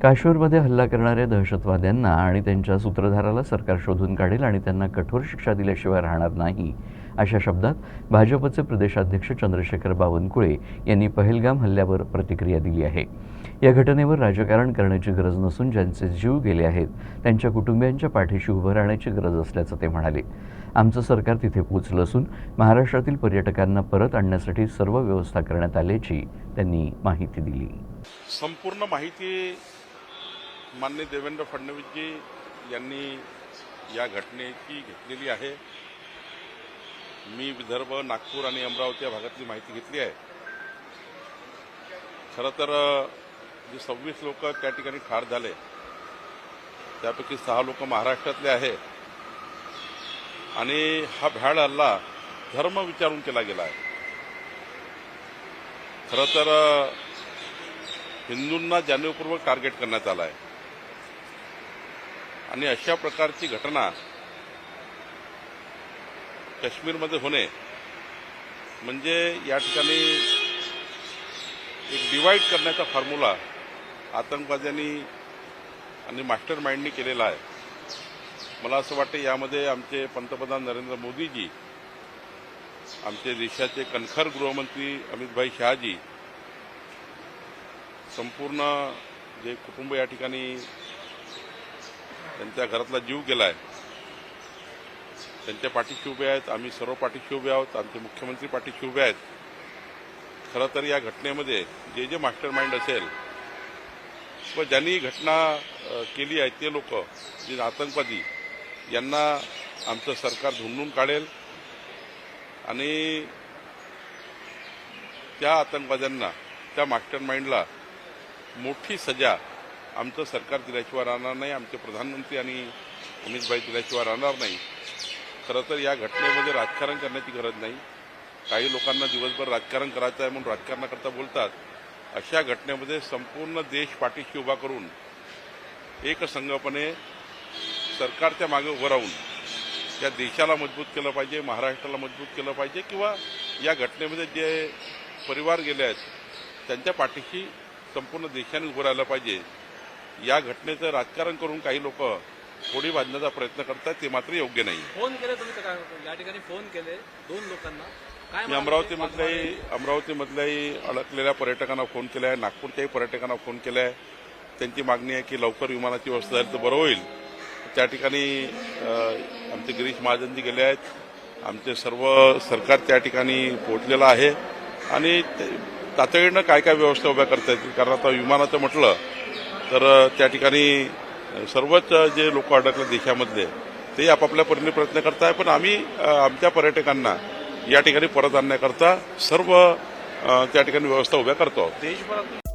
काश्मीरमध्ये हल्ला करणाऱ्या दहशतवाद्यांना आणि त्यांच्या सूत्रधाराला सरकार शोधून काढेल आणि त्यांना कठोर शिक्षा दिल्याशिवाय राहणार नाही, अशा शब्दात भाजपचे प्रदेशाध्यक्ष चंद्रशेखर बावनकुळे यांनी पहलगाम हल्ल्यावर प्रतिक्रिया दिली आहे. या घटनेवर राजकारण करण्याची गरज नसून ज्यांचे जीव गेले आहेत त्यांच्या कुटुंबियांच्या पाठीशी उभं राहण्याची गरज असल्याचं ते म्हणाले. आमचं सरकार तिथे पोहोचलं असून महाराष्ट्रातील पर्यटकांना परत आणण्यासाठी सर्व व्यवस्था करण्यात आल्याची त्यांनी माहिती दिली. संपूर्ण माहिती माननीय देवेंद्र फडणवीसजी यांनी या घटनेची घेतलेली आहे. मी विदर्भ, नागपूर आणि अमरावती या भागातली माहिती घेतली आहे. खरं तर जे 26 लोक त्या ठिकाणी ठार झाले त्यापैकी 6 लोक महाराष्ट्रातले आहे आणि हा भ्याड हल्ला धर्म विचारून केला गेला आहे. खरं तर हिंदूंना जाणीवपूर्वक टार्गेट करण्यात आला आहे आणि अशा प्रकारची घटना काश्मीरमध्ये होणे म्हणजे या ठिकाणी एक डिवाइड करण्याचा फॉर्म्युला आतंकवाद्यांनी आणि मास्टर माइंडनी केलेला आहे. मला असं वाटतं यामध्ये आमचे पंतप्रधान नरेंद्र मोदीजी, आमचे देशाचे कणखर गृहमंत्री अमित शहाजी, संपूर्ण जे कुटुंब या ठिकाणी त्यांच्या घरातला जीव गेलाय त्यांच्या पाठीशी उभे आहेत. आम्ही सर्व पाठीशी उभे आहोत. आमचे मुख्यमंत्री पाठीशी उभे आहेत. खरं तर या घटनेमध्ये जे मास्टर माइंड असेल व ज्यांनी घटना केली आहे ते लोक, जे आतंकवादी, यांना आमचं सरकार धुंडून काढेल आणि त्या आतंकवाद्यांना, त्या मास्टर माइंडला मोठी सजा आमचं सरकार दिल्याशिवाय राहणार नाही. आमचे प्रधानमंत्री आणि अमित दिल्याशिवाय राहणार नाही. खरं तर या घटनेमध्ये राजकारण करण्याची गरज नाही. काही लोकांना दिवसभर राजकारण करायचं आहे म्हणून राजकारणाकरता बोलतात. अशा घटनेमध्ये संपूर्ण देश पाठीशी उभा करून एकसंघपणे सरकारच्या मागे उभं राहून या देशाला मजबूत केलं पाहिजे, महाराष्ट्राला मजबूत केलं पाहिजे किंवा या घटनेमध्ये जे परिवार गेले आहेत त्यांच्या पाठीशी संपूर्ण देशाने उभं राहिलं पाहिजे. या घटनेचं राजकारण करून काही लोक कोडी बांधण्याचा प्रयत्न करतात, ते मात्र योग्य नाही. फोन केले तुम्ही या ठिकाणी, फोन केले 2 लोकांना. मी अमरावतीमधल्याही अडकलेल्या पर्यटकांना फोन केला आहे, नागपूरच्याही पर्यटकांना फोन केला आहे. त्यांची मागणी आहे की लवकर विमानाची व्यवस्था झाली तर बरं होईल. त्या ठिकाणी आमचे गिरीश महाजनजी गेले आहेत. आमचे सर्व सरकार त्या ठिकाणी पोहोचलेलं आहे आणि तातडीनं काय काय व्यवस्था उभ्या करता येतील. कारण आता विमानाचं म्हटलं तर त्या ठिकाणी सर्वच जे लोक अडकले देशामधले ते आपापल्या परीने प्रयत्न करत आहे. पण आम्ही आमच्या पर्यटकांना या ठिकाणी परत आणण्याकरता सर्व त्या ठिकाणी व्यवस्था उभ्या करतो. देशभरात